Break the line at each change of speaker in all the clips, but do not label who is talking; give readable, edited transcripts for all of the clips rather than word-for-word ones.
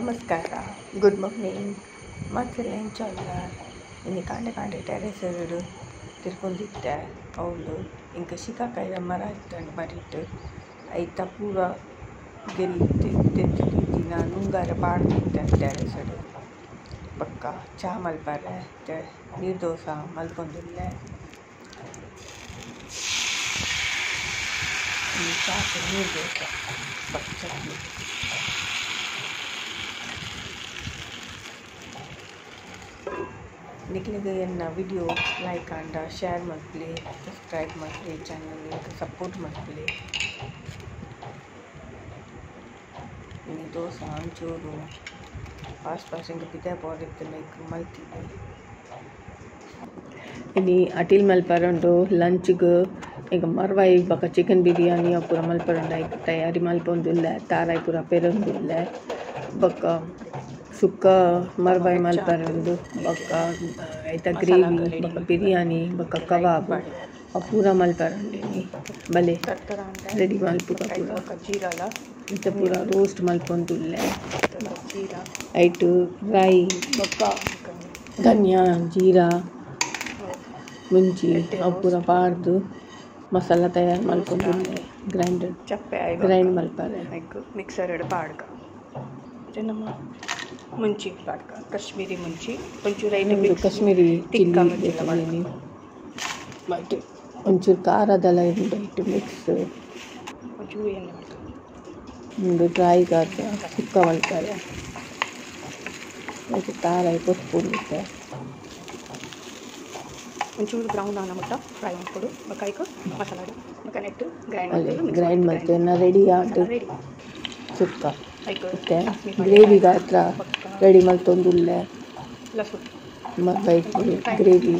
ನಮಸ್ಕಾರ, good morning. ಮಕ್ಕಳು ಏನು ಚಲ್ಲ ಇನ್ನು ಕಾಂಡೆ ಟೆರೆಸ್ ಎರಡು ತಿರ್ಕೊಂಡಿದ್ದೆ. ಅವಳು ಇಂಕ ಶಿಕಾಕಾಯಿ ಮರ ಇತ್ತಂಡು ಮರಿಟ್ಟು ಐತ ಪೂರ ಗೆಲ್ಲಿ ನಾನು ಉಂಗಾರ ಪಾಡ್ದಿದ್ದೆ ಟೆರೆಸ್ ಪಕ್ಕ ಚಾ ಮಲ್ಪಾರೆ ನೀರು ದೋಸೆ ಮಲ್ಕೊಂಡಿದ್ದೆ. ಚಾಕು ನೀರು ದೋಸೆ ಪಕ್ಕ ಚಟ್ನಿ. ನಿಕ್ಲಿಗೆ ಎನ್ನ ವಿಡಿಯೋ ಲೈಕ್ ಆಂಡ ಶೇರ್ ಮಾಡ್ಲಿ, ಸಬ್ಸ್ಕ್ರೈಬ್ ಮಾಡ್ಲಿ, ಚಾನಲ್ಗೆ ಸಪೋರ್ಟ್ ಮಾಡ್ಲಿ. ಇನ್ನು ದೋಸೆ ಒಂಚೂರು ಆಸ್ ಇಂಕ ಬಿದ್ದೆ ಪೋದಿತ್ತು ಲೈಕ್ ಮಲ್ತಿದ್ದೆ. ಇನ್ನು ಅಟಿಲ್ ಮಲ್ಪರುಂಡು ಲಂಚ್ಗೆ ಈಗ ಮರ್ವಾಯಿ ಬಕ್ಕ ಚಿಕನ್ ಬಿರಿಯಾನಿ ಪೂರ ಮಲ್ಪರುಂಡು ಐಕ್ ತಯಾರಿ ಮಲ್ಪೊಂದುಲ್ಲ. ತಾರಾಯಿ ಪೂರ ಪೆರೊಂದುಲ್ಲ ಬಕ್ಕ ಸುಕ್ಕ ಮರ್ವಾಯಿ ಮಲ್ಪರುಂಡು ಬಕ್ಕ ಐತ ಗ್ರೇವಿ ಬಕ್ಕ ಬಿರಿಯಾನಿ ಬಕ್ಕ ಕಬಾಬ್ ಪೂರ ಮಲ್ಪರುಂಡು ಬಲೆ ರೆಡಿ ಮಲ್ಪುಗ ಪೂರ ಜೀರಾಲ ಇಂತ ಪೂರ ರೋಸ್ಟ್ ಮಲ್ಪೊಂದುಲ್ಲ. ಐಟು ರಾಯಿ ಬಕ್ಕ ಧನಿಯಾ ಜೀರಾ ಮುಂಚಿ ಪೂರ ಪಾರ್ದು ಮಸಾಲ ತಯಾರು ಮಲ್ಪೊಂದುಲ್ಲೆ. ಗ್ರೈಂಡ್ ಮಲ್ಪರೆ ಮಿಕ್ಸರ್ ಪಾಡ್ಕ ನಮ್ಮ ಮುಂಚಿ ಪಾಡ್ಕ ಕಾಶ್ಮೀರಿ ಮುಂಚಿ ಒಂಚೂರು ಐಟು ಕಾಶ್ಮೀರಿ ಚಿಲ್ಲಿ ಮತ್ತು ಒಂಚೂರು ಖಾರದೆಲ್ಲ ಇಟ್ಟು ಮಿಕ್ಸ್ ಒಂಚೂರು ಎಣ್ಣೆ ಒಂದು ಡ್ರೈ ಗಾರ್ದ ಸುಕ್ಕ ಮಲ್ಪರೆ ಮತ್ತು ತಾರಾಯಿ ಕೊತ್ಪುಂಡುತ್ತೆ ಒಂಚೂರು ಬ್ರೌನ್ ಆನ ಮಟ್ಟ ಫ್ರೈ ಮಾಡ್ಕೊಡು ಬಕಾಯ್ಕು ಮಸಾಲ ಬಕ ನೆಟ್ಟು ಗ್ರೈಂಡ್ ಮಾಡ್ತೇನೆ ರೆಡಿ ಆಟು ಸುಕ್ಕ ಮತ್ತೆ ಗ್ರೇವಿಗೆ ಹತ್ರ ರೆಡಿ ಮಲ್ತೊಂದುಲ್ಲೆ ಗ್ರೇವಿ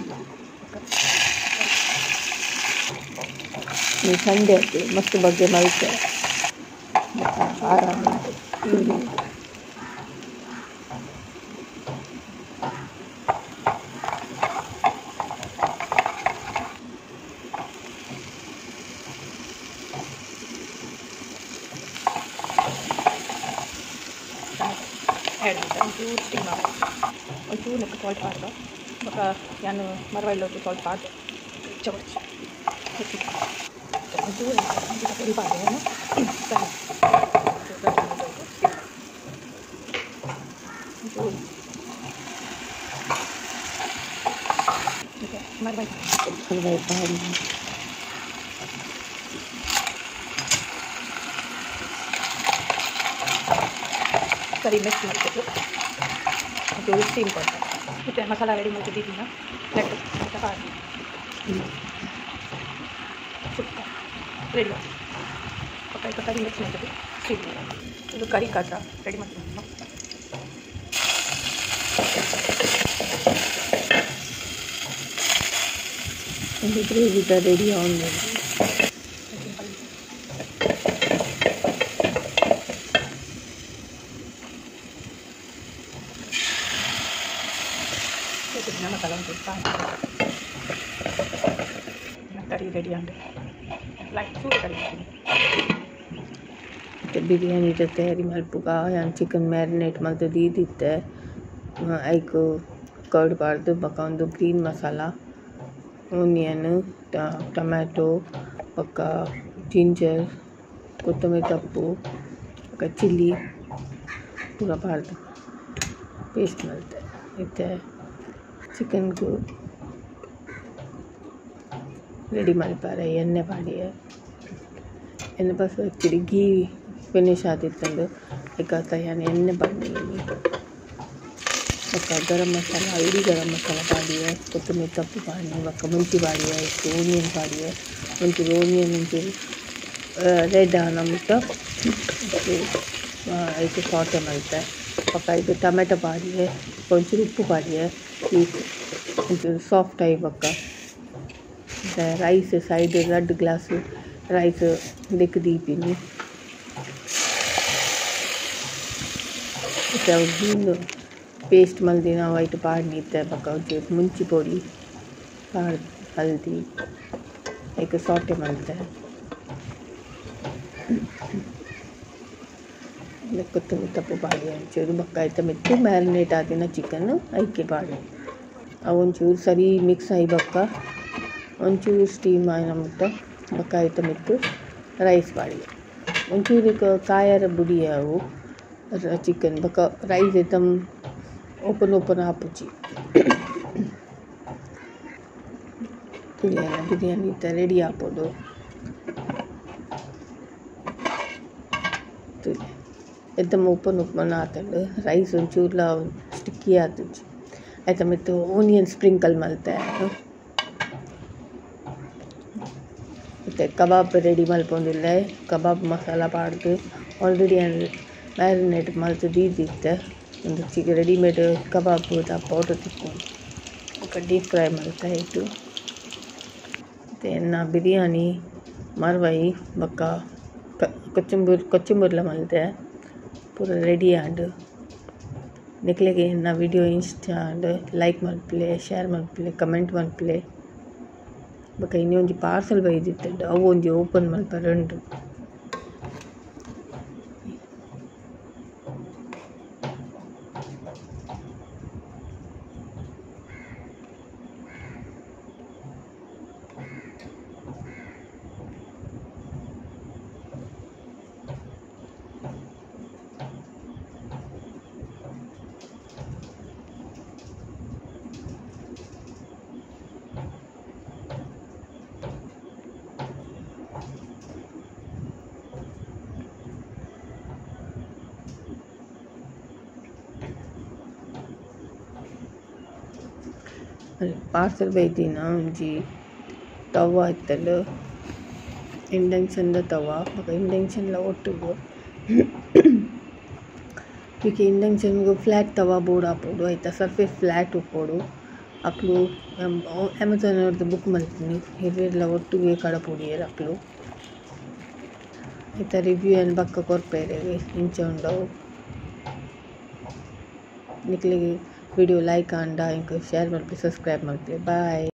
ನೀವು ಸಂಡೆ ಆಯ್ತು ಮಸ್ತ್ ಬಗ್ಗೆ ಮಲ್ತೆ ಆರಾಮ ಒಂಚೂರು ಸ್ಟೀಮ್ ಒಂಚೂರು ನೆಕ್ಕ ಸಾಲ್ಟ್ ಪಾಡ್ದ ಬೊಕ್ಕ ನಾನು ಮರವಳ್ಳೊಟ್ಟು ಸಾಲ್ಟ್ ಪಾಡ್ದೆ ಚವರ್ಚಿ ಒಂಚೂರು ಪುಡಿ ಪಾಡ್ದೆ ನಾನು ಒಂಚೂರು ಮರವಳ್ಳಿ ಸರಿ ಮಿಕ್ಸ್ ಮಾಡ್ಬೇಕು. ಒಂಚೂರು ಸ್ಟೀಮ್ ಕೊಡ್ತಾರೆ ಮತ್ತು ಮಸಾಲ ರೆಡಿ ಮಾಡ್ತಿದ್ದೀನ ನೆಟ್ಟು ಅಂತ ಹಾಕಿ ಸುಕ್ಕ ರೆಡಿ ಪಕ್ಕ ಕರಿ ಮಿಕ್ಸ್ ಮಾಡ್ತೀವಿ. ಸ್ಟೀಮ್ ಇದು ಕರಿ ಕಾಟ ರೆಡಿ ಮಾಡ್ತೀವಿ. ಒಂದು ಗ್ರೇವಿ ರೆಡಿ ಆನ್ ಮಾಡಿ ಮಸಾಲ ಕರಿ ರೆಡಿ ಅಂಡೆ ಲೈಕ್ ಚೂರು ಕರಿ ಮತ್ತು ಬಿರಿಯಾನಿ ತಯಾರಿ ಮಲ್ಪುಗ ನಾನು ಚಿಕನ್ ಮ್ಯಾರಿನೇಟ್ ಮಲ್ತದ್ದು ಇದ್ದಿತ್ತೆ. ಐಕು ಕರ್ಡ್ ಪಾಡ್ದು ಬಕ್ಕ ಒಂದು ಗ್ರೀನ್ ಮಸಾಲ ಆನಿಯನ್ ಟೊಮ್ಯಾಟೊ ಬಕ್ಕ ಜಿಂಜರ್ ಕೊತ್ತಂಬರಿ ಸೊಪ್ಪು ಬಕ್ಕ ಚಿಲ್ಲಿ ಪೂರ ಪಾಡ್ದು ಪೇಸ್ಟ್ ಮಲ್ತೆ. ಮತ್ತು ಚಿಕನ್ಗೂ ರೆಡಿ ಮಲ್ಪಾರೆ ಎಣ್ಣೆ ಪಾಡಿಯೆ ಎಣ್ಣೆ ಬಸ್ ಆ್ಯಕ್ಚುಲಿ ಗೀ ಫಿನಿಶ್ ಆದಿತ್ತಂದು ಈಗ ನಾನು ಎಣ್ಣೆ ಪಾಡಿದ್ದೀನಿ ಬೊಕ್ಕ ಗರಂ ಮಸಾಲ ಇಡೀ ಗರಂ ಮಸಾಲ ಪಾಡಿಯೆ ಕೊತ್ತಂಬರಿ ಸೊಪ್ಪು ಪಾಡಿ ಬೊಕ್ಕ ಮುಂಚಿ ಪಾಡಿಯೆ ಇಷ್ಟು ಓನಿಯನ್ ಪಾಡಿಯೆ ಒಂಚೂರು ಓನಿಯನ್ ಒಂಚೂರು ರೆಡ್ ಆನಬಿಟ್ಟು ಐದು ಸಾಟೆ ಮಲ್ತೆ ಬೊಕ್ಕ ಇದು ಟೊಮೆಟೊ ಪಾಡಿಯೆ ಒಂಚೂರು ಉಪ್ಪು ಪಾಡಿಯೆ ಒಂಚೂರು ಸಾಫ್ಟ್ ಆಗಿ ಬೊಕ್ಕ ರೈಸ್ ಸೈಡ್ 2 ಗ್ಲಾಸ್ ರೈಸ್ ದಿಕ್ಕು ದೀಪಿನಿ ಮತ್ತು ಪೇಸ್ಟ್ ಮಲ್ದಿ ನಾವು ಐಟು ಪಾಡ್ನಿತ್ತೆ ಬೊಕ್ಕ ಒಂಚೂರು ಮುಂಚಿ ಪೊಡಿ ಪಾಡ್ ಹಲ್ದಿ ಐಕೆ ಸಾಟೆ ಮಲ್ತೆ ಕೊತ್ತಂಬರಿ ತಪ್ಪು ಪಾಡಿ ಒಂಚೂರು ಬೊಕ್ಕ ಐತ ಮೆತ್ತು ಮ್ಯಾರಿನೇಟ್ ಆದಿನ ಚಿಕನ್ ಐಕೆ ಪಾಡಿ ಅವು ಒಂಚೂರು ಸರಿ ಮಿಕ್ಸ್ ಆಗಿ ಬೊಕ್ಕ ಒಂಚೂರು ಸ್ಟೀಮ್ ಆಯ್ನ ಮುಟ್ಟ ಬೊಕ್ಕ ಐತ ಮೆತ್ತು ರೈಸ್ ಪಾಡಿ ಒಂಚೂರು ಕಾಯರ ಬುಡಿ ಅವು ಚಿಕನ್ ಬೊಕ್ಕ ರೈಸ್ ಐತ ಓಪನ್ ಆಪುಜಿ ಬಿರಿಯಾನಿ ಇತ್ತ ರೆಡಿ ಆಪೋಡು एकदम ओपन आतंड रईस चूर्ला स्टिक्की आतुज आयता मत ओनियन स्प्रिंकल मल्ते कबाब रेडी मल्पोंदिल्ले कबाब मसाला पाड्ದು ऑलरेडी मैरिनेट मल्त दीदित्ते ಒಂದು ಚಿಕ್ಕ ರೆಡಿಮೇಡ್ ಕಬಾಬ್ ಪೌಡರ್ ತಿಕ್ಕೊಂಡು ఒక ಡೀಪ್ ಫ್ರೈ ಮಲ್ತಾ ಇಟ್ಟು ಮತ್ತೆ ಎನ್ನ ಬಿರಿಯಾನಿ ಮರ್ವೈ ಬಕ್ಕ ಕೊಚ್ಚಂಬೂರ್ಲ ಮಲ್ತೆ पूरा रेडी आंड निकलेगे ना वीडियो इंस्टा आंड लाइक मल्पले शेयर मल्पले कमेंट मल्पले बक इन पार्सल बೈದಿತ್ತೆ ಅವು ಒಂಜಿ ಓಪನ್ ಮಲ್ಪರೆಂಡು पार्सल बೈದಿನ ಒಂಜಿ ತವಾ ಇತ್ತಲು ಇಂಡಕ್ಷನ್ ತವಾ ಇಂಡಕ್ಷನ್ ಒಟ್ಟುಗು ಈಗ ಇಂಡಕ್ಷನ್ ಫ್ಲಾಟ್ ತವಾ ಬೋರ್ಡ್ ಹಾಪೋಡು ಆಯ್ತಾ ಸರ್ಫೇಸ್ ಫ್ಲಾಟ್ ಉಪ್ಪೋಡು ಅಕ್ಲು ಅಮೆಝಾನ್ ಅವ್ರದ್ದು ಬುಕ್ ಮಾಡ್ತೀನಿ ಇವೆಲ್ಲ ಒಟ್ಟಿಗೆ ಕಡಪುಡಿಯರು ಅಕ್ಲು ಆಯ್ತಾ ರಿವ್ಯೂ ಏನು ಬಕ್ಕ ಕೊರ್ಪೇರೆ ಇಂಚ ಉಂಡವು ನಿಕ್ಲಿಗೆ वीडियो लाइक आंड शेयर मल्पे सब्सक्राइब मल्पे बाय।